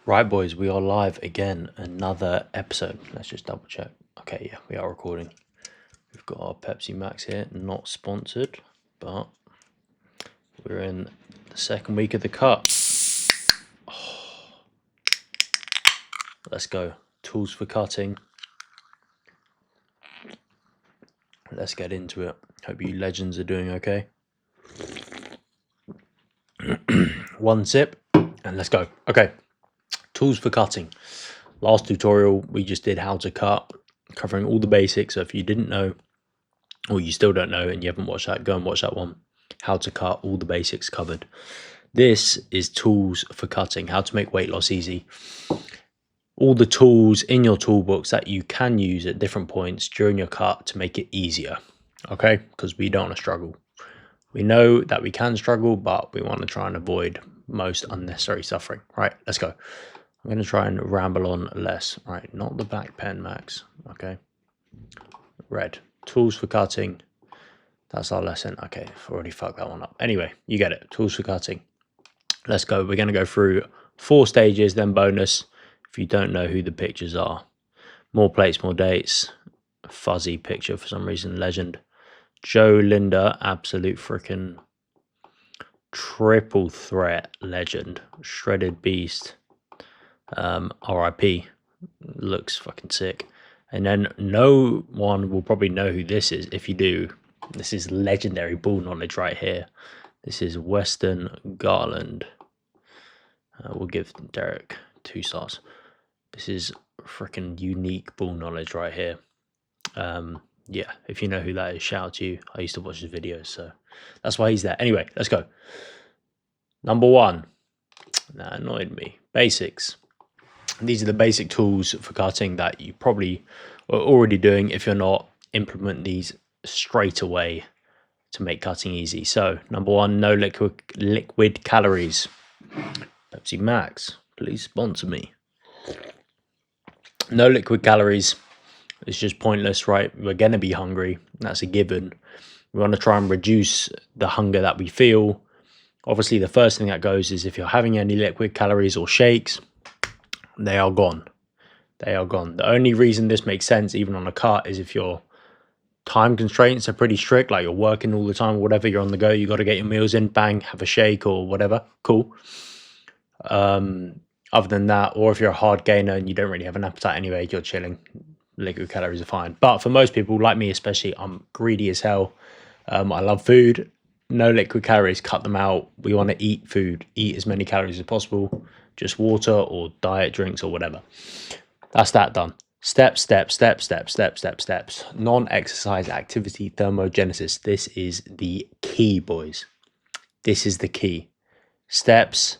Right, boys, we are live again. Another episode. Let's just double check. Okay, yeah, we are recording. We've got our Pepsi Max here, not sponsored, but we're in the second week of the cut. Oh, let's go. Tools for cutting. Let's get into it. Hope you legends are doing okay. One sip, and let's go. Okay, tools for cutting. Last tutorial, we just did how to cut, covering all the basics. So if you didn't know, or you still don't know and you haven't watched that, go and watch that one. How to cut, all the basics covered. This is tools for cutting, how to make weight loss easy. All the tools in your toolbox that you can use at different points during your cut to make it easier, okay? Because we don't want to struggle. We know that we can struggle, but we want to try and avoid most unnecessary suffering. Right, let's go. I'm going to try and ramble on less. Right, not the back pen, Max, okay? Red. Tools for cutting. That's our lesson. Okay, I've already fucked that one up. Anyway, you get it. Tools for cutting. Let's go. We're going to go through 4 stages, then bonus. If you don't know who the pictures are. More plates, more dates. A fuzzy picture for some reason. Legend. Joe Linda, absolute freaking triple threat legend. Shredded beast. RIP. Looks fucking sick. And then no one will probably know who this is. If you do, this is legendary ball knowledge right here. This is Weston Garland. We'll give Derek 2 stars. This is freaking unique ball knowledge right here. Yeah, if you know who that is, shout out to you. I used to watch his videos, so that's why he's there. Anyway, let's go. Number 1. That annoyed me. Basics. These are the basic tools for cutting that you probably are already doing. If you're not, implement these straight away to make cutting easy. So, number 1, no liquid calories. Pepsi Max, please sponsor me. No liquid calories. It's just pointless, right? We're going to be hungry. That's a given. We want to try and reduce the hunger that we feel. Obviously, the first thing that goes is if you're having any liquid calories or shakes, they are gone. They are gone. The only reason this makes sense, even on a cut, is if your time constraints are pretty strict, like you're working all the time, or whatever, you're on the go, you got to get your meals in, bang, have a shake or whatever. Cool. Other than that, or if you're a hard gainer and you don't really have an appetite anyway, you're chilling, liquid calories are fine. But for most people, like me especially, I'm greedy as hell. I love food. No liquid calories, cut them out. We want to eat food, eat as many calories as possible. Just water or diet drinks or whatever. That's that done. Steps. Non-exercise activity thermogenesis. This is the key, boys. This is the key. Steps,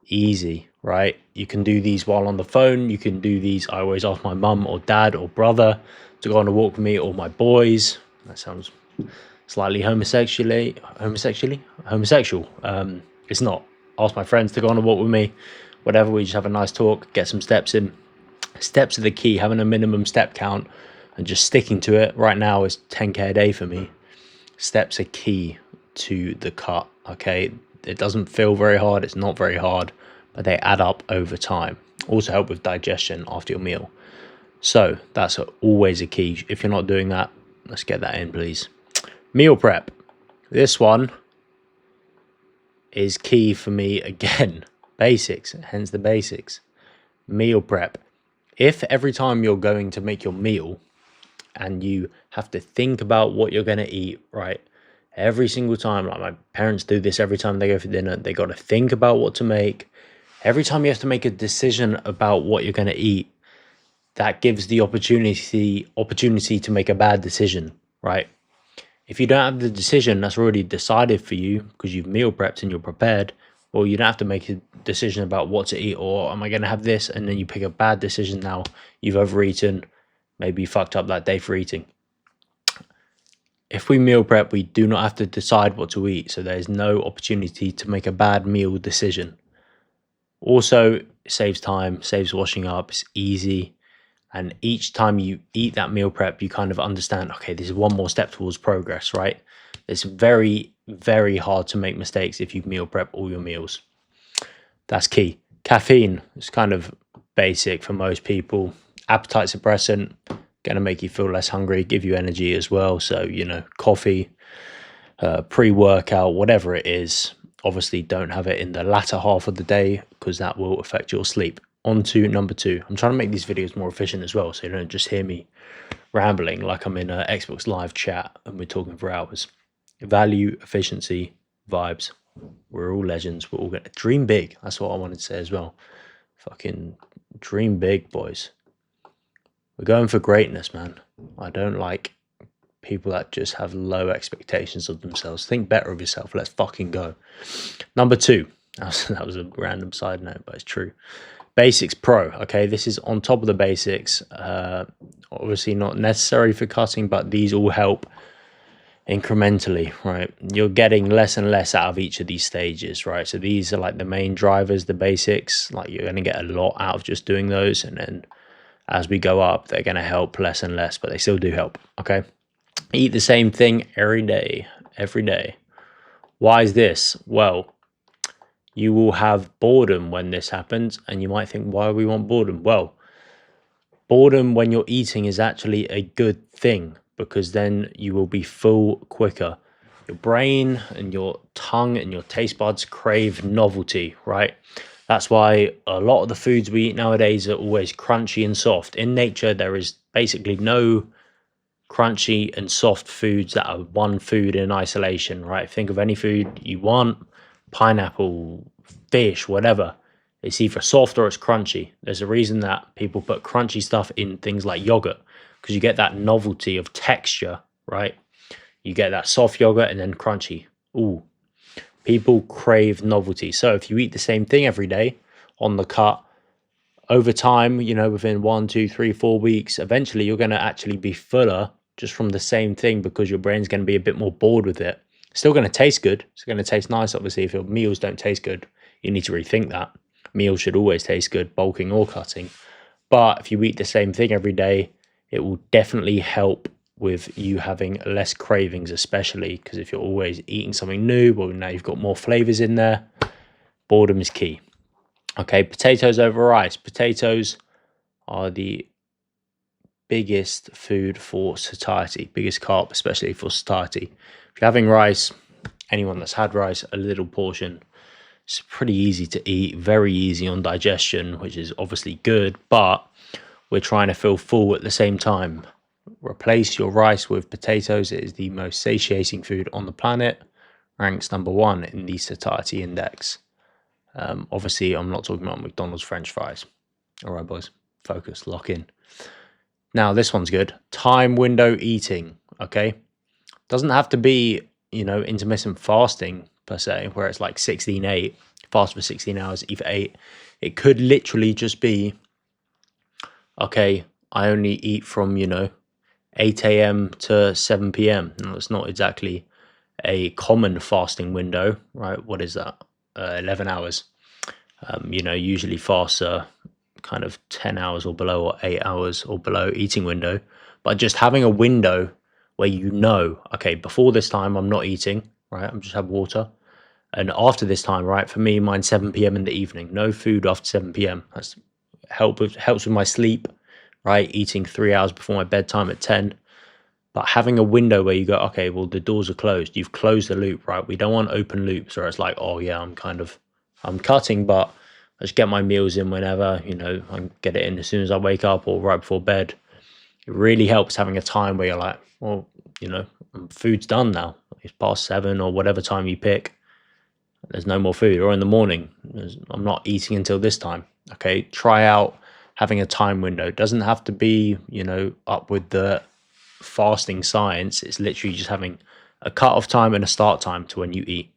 easy, right? You can do these while on the phone. You can do these. I always ask my mum or dad or brother to go on a walk with me, or my boys. That sounds slightly homosexual. It's not. Ask my friends to go on a walk with me, whatever. We just have a nice talk, get some steps in. Steps are the key. Having a minimum step count and just sticking to it. Right now is 10k a day for me. Steps are key to the cut, okay? It doesn't feel very hard. It's not very hard, but they add up over time. Also help with digestion after your meal. So that's always a key. If you're not doing that, let's get that in, please. Meal prep. This one is key for me again. Basics, hence the basics. Meal prep. If every time you're going to make your meal and you have to think about what you're going to eat, right? Every single time, like my parents do this every time they go for dinner, they got to think about what to make. Every time you have to make a decision about what you're going to eat, that gives the opportunity to make a bad decision, right? If you don't have the decision that's already decided for you because you've meal prepped and you're prepared, well, you don't have to make a decision about what to eat, or am I going to have this? And then you pick a bad decision now. You've overeaten, maybe you fucked up that day for eating. If we meal prep, we do not have to decide what to eat. So there's no opportunity to make a bad meal decision. Also, it saves time, saves washing up, it's easy. And each time you eat that meal prep, you kind of understand, okay, this is one more step towards progress, right? It's very, very hard to make mistakes if you meal prep all your meals. That's key. Caffeine is kind of basic for most people. Appetite suppressant, going to make you feel less hungry, give you energy as well. So, you know, coffee, pre-workout, whatever it is. Obviously, don't have it in the latter half of the day because that will affect your sleep. On to number 2. I'm trying to make these videos more efficient as well, so you don't just hear me rambling like I'm in an Xbox Live chat and we're talking for hours. Value, efficiency, vibes. We're all legends. We're all going to dream big. That's what I wanted to say as well. Fucking dream big, boys. We're going for greatness, man. I don't like people that just have low expectations of themselves. Think better of yourself. Let's fucking go. Number 2. That was a random side note, but it's true. Basics Pro. Okay, this is on top of the basics. Obviously not necessary for cutting, but these all help incrementally, right? You're getting less and less out of each of these stages, right? So these are like the main drivers, the basics. Like you're going to get a lot out of just doing those, and then as we go up, they're going to help less and less, but they still do help. Okay, eat the same thing every day. Why is this? Well, you will have boredom when this happens, and you might think, why do we want boredom? Well, boredom when you're eating is actually a good thing, because then you will be full quicker. Your brain and your tongue and your taste buds crave novelty, right? That's why a lot of the foods we eat nowadays are always crunchy and soft. In nature, there is basically no crunchy and soft foods that are one food in isolation, right? Think of any food you want, pineapple, fish, whatever. It's either soft or it's crunchy. There's a reason that people put crunchy stuff in things like yogurt, because you get that novelty of texture, right? You get that soft yogurt and then crunchy. Ooh, people crave novelty. So if you eat the same thing every day on the cut, over time, you know, within 1, 2, 3, 4 weeks, eventually you're going to actually be fuller just from the same thing, because your brain's going to be a bit more bored with it. It's still going to taste good. It's going to taste nice. Obviously, if your meals don't taste good, you need to rethink that. Meals should always taste good, bulking or cutting. But if you eat the same thing every day, it will definitely help with you having less cravings, especially because if you're always eating something new, well, now you've got more flavors in there. Boredom is key. Okay, potatoes over rice. Potatoes are the biggest food for satiety, biggest carb, especially for satiety. If you're having rice, anyone that's had rice, a little portion, it's pretty easy to eat, very easy on digestion, which is obviously good, but we're trying to feel full at the same time. Replace your rice with potatoes. It is the most satiating food on the planet, ranks number 1 in the satiety index. Obviously, I'm not talking about McDonald's French fries. All right, boys, focus, lock in. Now, this one's good. Time window eating, okay? Doesn't have to be, you know, intermittent fasting per se, where it's like 16-8, fast for 16 hours, eat for 8. It could literally just be, okay, I only eat from, you know, 8 a.m. to 7 p.m. Now, it's not exactly a common fasting window, right? What is that? 11 hours. You know, usually fasts are kind of 10 hours or below, or 8 hours or below eating window. But just having a window where you know, okay, before this time I'm not eating, right? I'm just have water. And after this time, right, for me, mine's 7 p.m. in the evening. No food after 7 p.m. That's helps with my sleep, right? Eating 3 hours before my bedtime at 10. But having a window where you go, okay, well, the doors are closed. You've closed the loop, right? We don't want open loops where it's like, oh yeah, I'm cutting, but I just get my meals in whenever, you know, I get it in as soon as I wake up or right before bed. It really helps having a time where you're like, well, you know, food's done now. It's past 7 or whatever time you pick. There's no more food. Or in the morning, I'm not eating until this time. Okay, try out having a time window. It doesn't have to be, you know, up with the fasting science. It's literally just having a cut-off time and a start time to when you eat.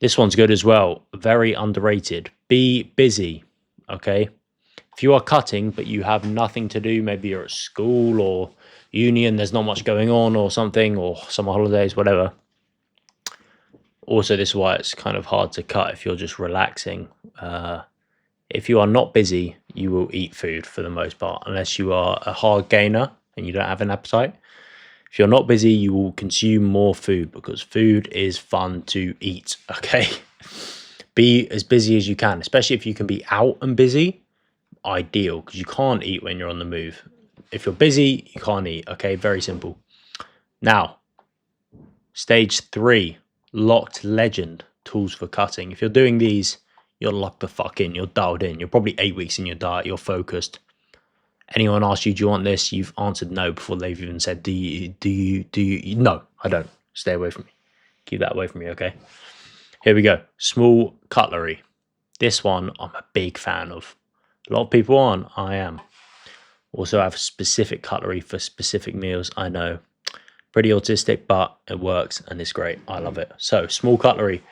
This one's good as well. Very underrated. Be busy, okay? If you are cutting, but you have nothing to do, maybe you're at school or uni and there's not much going on or something, or summer holidays, whatever. Also, this is why it's kind of hard to cut if you're just relaxing. If you are not busy, you will eat food for the most part, unless you are a hard gainer and you don't have an appetite. If you're not busy, you will consume more food because food is fun to eat, okay? Be as busy as you can, especially if you can be out and busy. Ideal, because you can't eat when you're on the move. If you're busy, you can't eat. Okay, very simple. Now, stage 3, locked legend tools for cutting. If you're doing these, you're locked the fuck in. You're dialed in. You're probably 8 weeks in your diet. You're focused. Anyone asks you, do you want this? You've answered no before they've even said, do you? No, I don't. Stay away from me. Keep that away from me, okay? Here we go. Small cutlery. This one I'm a big fan of. A lot of people aren't. I am. Also have specific cutlery for specific meals. I know. Pretty autistic, but it works and it's great. I love it. So small cutlery.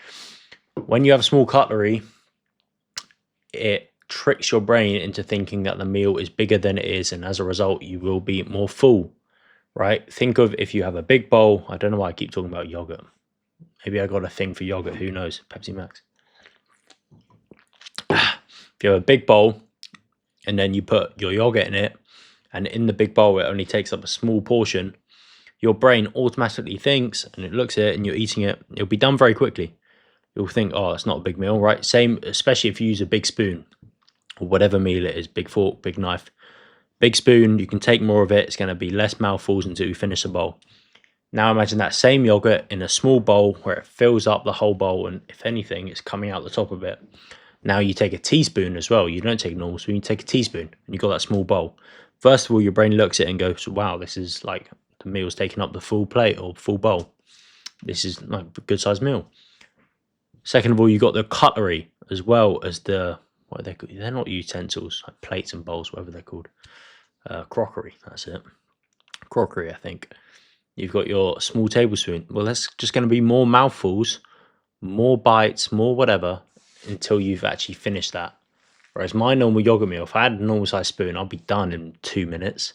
When you have small cutlery, it tricks your brain into thinking that the meal is bigger than it is, and as a result you will be more full, right? Think of if you have a big bowl. I don't know why I keep talking about yogurt. Maybe I got a thing for yogurt, who knows? Pepsi Max. If you have a big bowl and then you put your yogurt in it, and in the big bowl it only takes up a small portion, your brain automatically thinks, and it looks at it and you're eating it, it'll be done very quickly. You'll think, oh, it's not a big meal, right? Same, especially if you use a big spoon or whatever meal it is, big fork, big knife. Big spoon, you can take more of it. It's going to be less mouthfuls until you finish the bowl. Now imagine that same yogurt in a small bowl where it fills up the whole bowl, and if anything, it's coming out the top of it. Now you take a teaspoon as well. You don't take a normal spoon, you take a teaspoon, and you've got that small bowl. First of all, your brain looks at it and goes, wow, this is like the meal's taking up the full plate or full bowl. This is like a good sized meal. Second of all, you got the cutlery as well as the, what are they called? They're not utensils, like plates and bowls, whatever they're called. Crockery, that's it. Crockery, I think. You've got your small tablespoon. Well, that's just going to be more mouthfuls, more bites, more whatever, until you've actually finished that. Whereas my normal yogurt meal, if I had a normal size spoon, I'll be done in 2 minutes.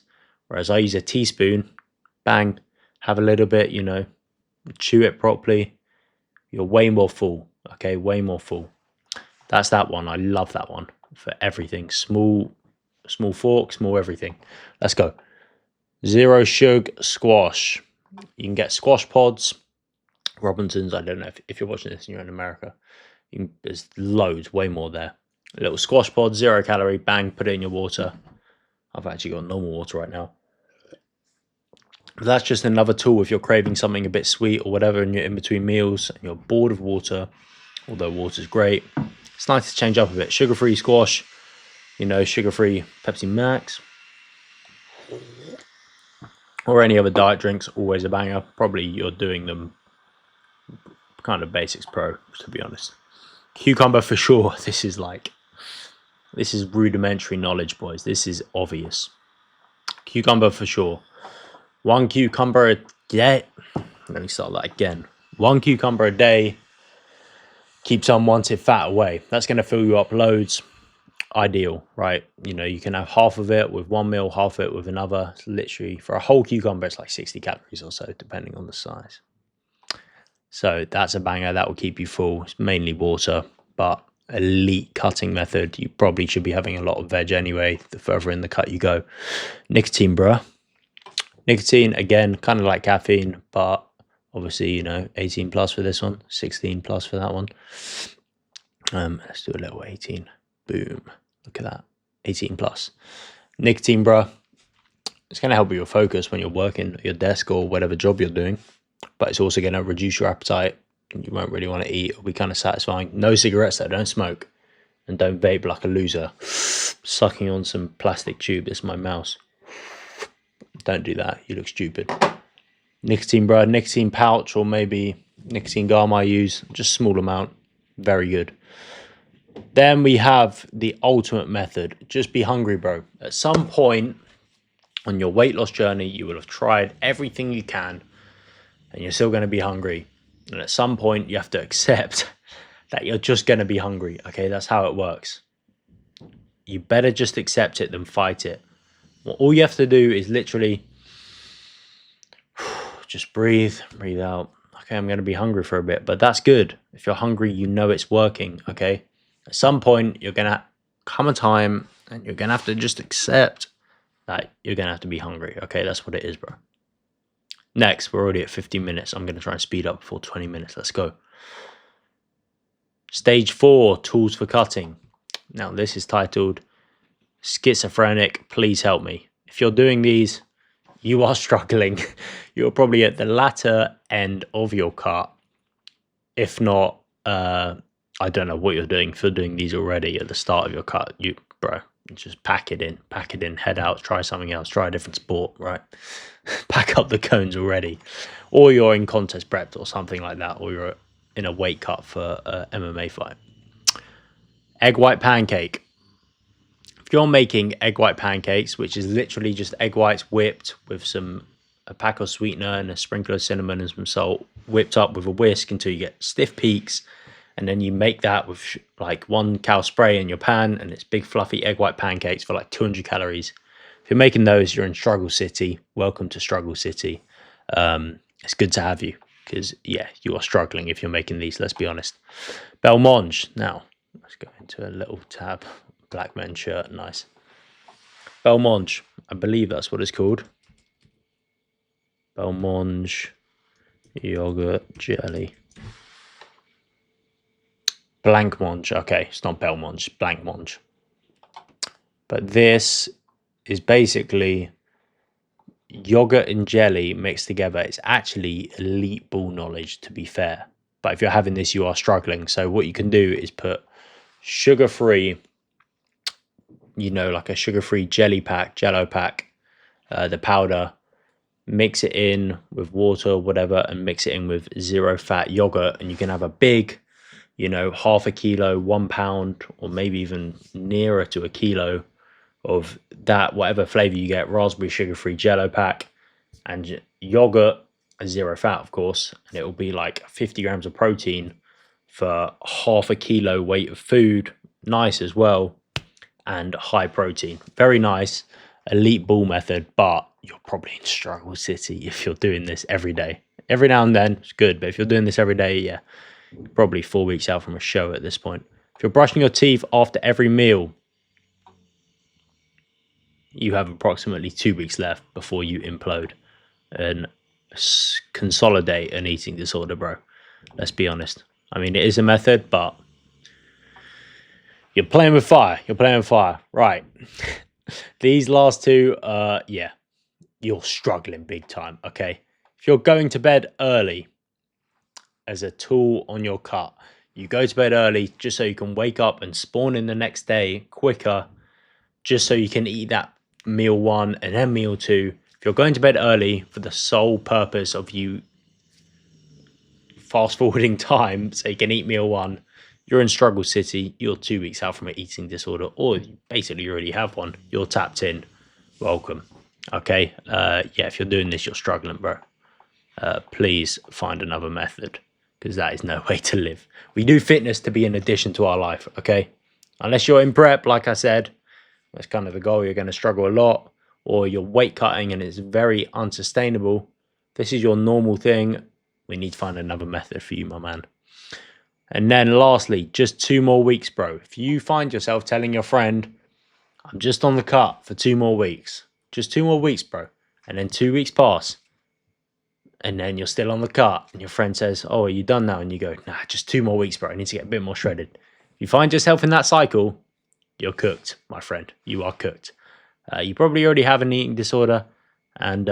Whereas I use a teaspoon, bang, have a little bit, you know, chew it properly. You're way more full, okay? Way more full. That's that one. I love that one for everything. Small fork, small everything. Let's go. Zero sugar squash. You can get squash pods, Robinsons. I don't know if you're watching this and you're in America. There's loads, way more there. A little squash pod, 0 calorie, bang, put it in your water. I've actually got normal water right now. But that's just another tool if you're craving something a bit sweet or whatever and you're in between meals and you're bored of water, although water's great. It's nice to change up a bit. Sugar-free squash, you know, sugar-free Pepsi Max, or any other diet drinks, always a banger. Probably you're doing them kind of basics pro, to be honest. Cucumber for sure. This is rudimentary knowledge, boys. This is obvious. Cucumber for sure. 1 cucumber a day. Let me start that again. 1 cucumber a day keeps unwanted fat away. That's going to fill you up loads. Ideal, right? You know, you can have half of it with one meal, half of it with another. It's literally, for a whole cucumber, it's like 60 calories or so, depending on the size. So that's a banger. That will keep you full. It's mainly water, but elite cutting method. You probably should be having a lot of veg anyway, the further in the cut you go. Nicotine, bruh. Nicotine, again, kind of like caffeine, but obviously, you know, 18 plus for this one, 16 plus for that one. Let's do a little 18. Boom. Look at that. 18 plus. Nicotine, bruh. It's going to help with your focus when you're working at your desk or whatever job you're doing, but it's also going to reduce your appetite and you won't really want to eat. It'll be kind of satisfying. No cigarettes though. Don't smoke and don't vape like a loser. Sucking on some plastic tube. This is my mouse. Don't do that. You look stupid. Nicotine, bro. Nicotine pouch or maybe nicotine gum I use. Just small amount. Very good. Then we have the ultimate method. Just be hungry, bro. At some point on your weight loss journey, you will have tried everything you can and you're still going to be hungry. And at some point, you have to accept that you're just going to be hungry. Okay, that's how it works. You better just accept it than fight it. Well, all you have to do is literally just breathe out. Okay, I'm going to be hungry for a bit, but that's good. If you're hungry, you know it's working, okay? At some point, you're going to come a time and you're going to have to just accept that you're going to have to be hungry, okay? That's what it is, bro. Next, we're already at 15 minutes. I'm going to try and speed up before 20 minutes. Let's go. Stage 4, tools for cutting. Now this is titled Schizophrenic, Please Help Me. If you're doing these, you are struggling. You're probably at the latter end of your cut. If not, I don't know what you're doing. If you're doing these already at the start of your cut, bro, just pack it in, head out, try something else, try a different sport, right? Pack up the cones already. Or you're in contest prepped or something like that, or you're in a weight cut for a MMA fight. Egg white pancake. If you're making egg white pancakes, which is literally just egg whites whipped with a pack of sweetener and a sprinkle of cinnamon and some salt, whipped up with a whisk until you get stiff peaks, and then you make that with like 1 cow spray in your pan, and it's big fluffy egg white pancakes for like 200 calories. If you're making those, you're in Struggle City. Welcome to Struggle City. It's good to have you, because yeah, you are struggling if you're making these, let's be honest. Belmonge. Now let's go into a little tab. Black men's shirt, nice. Belmonge, I believe that's what it's called. Belmonge yogurt jelly. Blancmange, okay, it's not Belmonge, Blancmange. But this is basically yogurt and jelly mixed together. It's actually elite ball knowledge, to be fair. But if you're having this, you are struggling. So what you can do is put sugar-free, like a sugar-free jello pack, the powder, mix it in with water or whatever, and mix it in with zero fat yogurt, and you can have a big, half a kilo, 1 pound, or maybe even nearer to a kilo of that, whatever flavor you get, raspberry sugar-free jello pack, and yogurt, zero fat, of course, and it will be like 50 grams of protein for half a kilo weight of food. Nice as well, and high protein. Very nice, elite ball method, but you're probably in Struggle City if you're doing this every day. Every now and then, it's good, but if you're doing this every day, yeah, probably 4 weeks out from a show at this point. If you're brushing your teeth after every meal, you have approximately 2 weeks left before you implode and consolidate an eating disorder, bro. Let's be honest. I mean, it is a method, but you're playing with fire. You're playing with fire. Right. These last two, yeah, you're struggling big time, okay? If you're going to bed early as a tool on your cut, you go to bed early just so you can wake up and spawn in the next day quicker, just so you can eat that meal 1 and then meal 2. If you're going to bed early for the sole purpose of you fast forwarding time so you can eat meal 1, you're in Struggle City. You're 2 weeks out from an eating disorder, or basically you already have one. You're tapped in. Welcome. Okay. Yeah, if you're doing this, you're struggling, bro. Please find another method, because that is no way to live. We do fitness to be an addition to our life, okay? Unless you're in prep, like I said, that's kind of the goal. You're going to struggle a lot, or you're weight cutting and it's very unsustainable. This is your normal thing. We need to find another method for you, my man. And then lastly, just 2 more weeks, bro. If you find yourself telling your friend, I'm just on the cut for 2 more weeks, just 2 more weeks, bro, and then 2 weeks pass, and then you're still on the cut, and your friend says, oh, are you done now? And you go, nah, just 2 more weeks, bro. I need to get a bit more shredded. If you find yourself in that cycle, you're cooked, my friend. You are cooked. You probably already have an eating disorder, and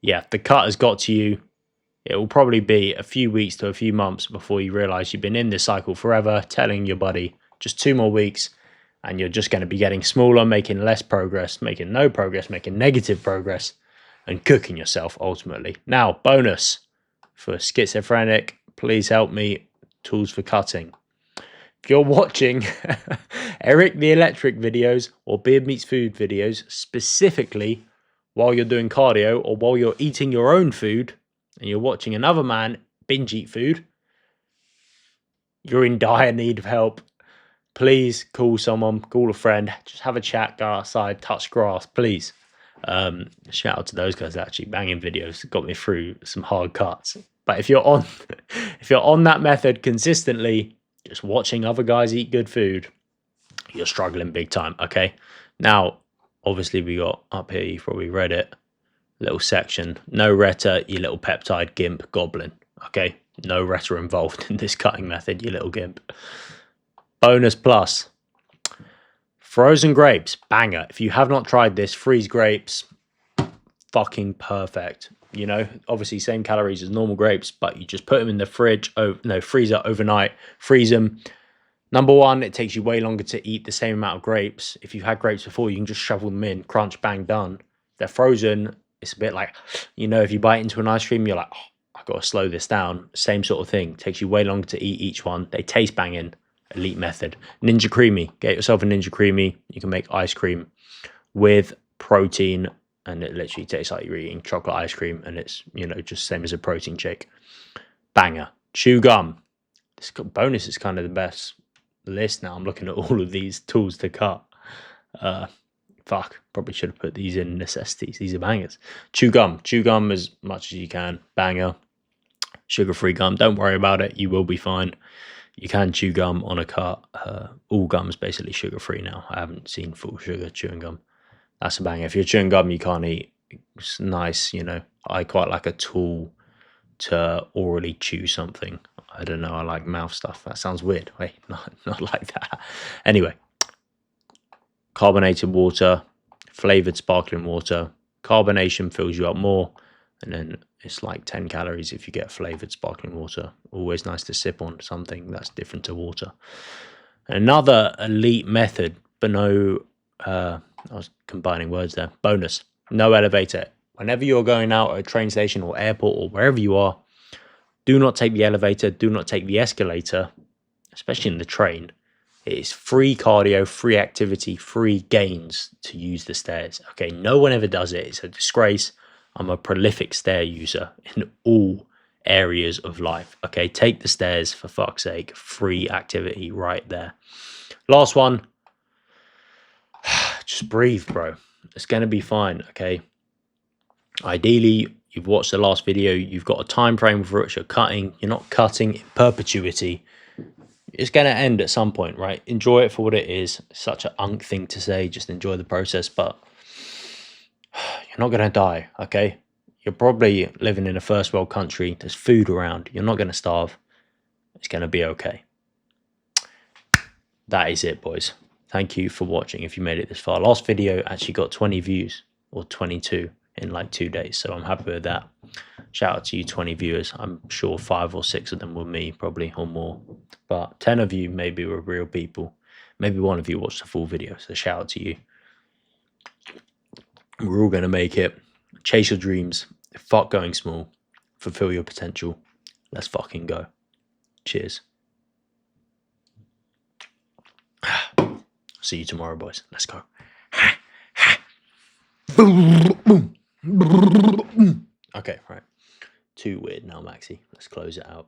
yeah, the cut has got to you. It will probably be a few weeks to a few months before you realize you've been in this cycle forever, telling your buddy just 2 more weeks, and you're just going to be getting smaller, making less progress, making no progress, making negative progress, and cooking yourself ultimately. Now, bonus for schizophrenic, please help me, tools for cutting. If you're watching Eric the Electric videos or Beard Meets Food videos, specifically while you're doing cardio or while you're eating your own food, and you're watching another man binge eat food, you're in dire need of help. Please call someone, call a friend, just have a chat, go outside, touch grass, please. Shout out to those guys that actually banging videos, got me through some hard cuts. But if you're on that method consistently, just watching other guys eat good food, you're struggling big time, okay? Now, obviously we got up here, you probably read it, little section, no Retta, you little peptide gimp goblin, okay? No rest involved in this cutting method, you little gimp. Bonus plus. Frozen grapes, banger. If you have not tried this, freeze grapes, fucking perfect. You know, obviously same calories as normal grapes, but you just put them in the freezer overnight, freeze them. Number one, it takes you way longer to eat the same amount of grapes. If you've had grapes before, you can just shovel them in, crunch, bang, done. They're frozen. It's a bit like, you know, if you bite into an ice cream, you're like, oh, I've got to slow this down. Same sort of thing. Takes you way longer to eat each one. They taste banging. Elite method. Ninja Creamy. Get yourself a Ninja Creamy. You can make ice cream with protein, and it literally tastes like you're eating chocolate ice cream, and it's, you know, just same as a protein shake. Banger. Chew gum. This bonus is kind of the best list now. I'm looking at all of these tools to cut. Fuck, probably should have put these in necessities. These are bangers. Chew gum as much as you can. Banger. Sugar-free gum, don't worry about it, you will be fine. You can chew gum on a cut. All gum's basically sugar-free now. I haven't seen full sugar chewing gum. That's a banger. If you're chewing gum you can't eat, it's nice, you know. I quite like a tool to orally chew something. I don't know, I like mouth stuff. That sounds weird. Wait, not like that. Anyway, carbonated water, flavored sparkling water. Carbonation fills you up more, and then it's like 10 calories if you get flavored sparkling water. Always nice to sip on something that's different to water. Another elite method, but no, I was combining words there. Bonus, no elevator. Whenever you're going out at a train station or airport or wherever you are, do not take the elevator, do not take the escalator, especially in the train. It is free cardio, free activity, free gains to use the stairs. Okay, no one ever does it. It's a disgrace. I'm a prolific stair user in all areas of life. Okay, take the stairs for fuck's sake. Free activity right there. Last one. Just breathe, bro. It's going to be fine, okay? Ideally, you've watched the last video. You've got a time frame for which you're cutting. You're not cutting in perpetuity. It's going to end at some point, right? Enjoy it for what it is. Such an unk thing to say. Just enjoy the process, but you're not going to die, okay? You're probably living in a first world country. There's food around. You're not going to starve. It's going to be okay. That is it, boys. Thank you for watching if you made it this far. Last video actually got 20 views, or 22 in like 2 days, so I'm happy with that. Shout out to you 20 viewers. I'm sure 5 or 6 of them were me, probably, or more. But 10 of you maybe were real people. Maybe 1 of you watched the full video, so shout out to you. We're all going to make it. Chase your dreams. Fuck going small. Fulfill your potential. Let's fucking go. Cheers. See you tomorrow, boys. Let's go. Okay, right. Too weird now, Maxi. Let's close it out.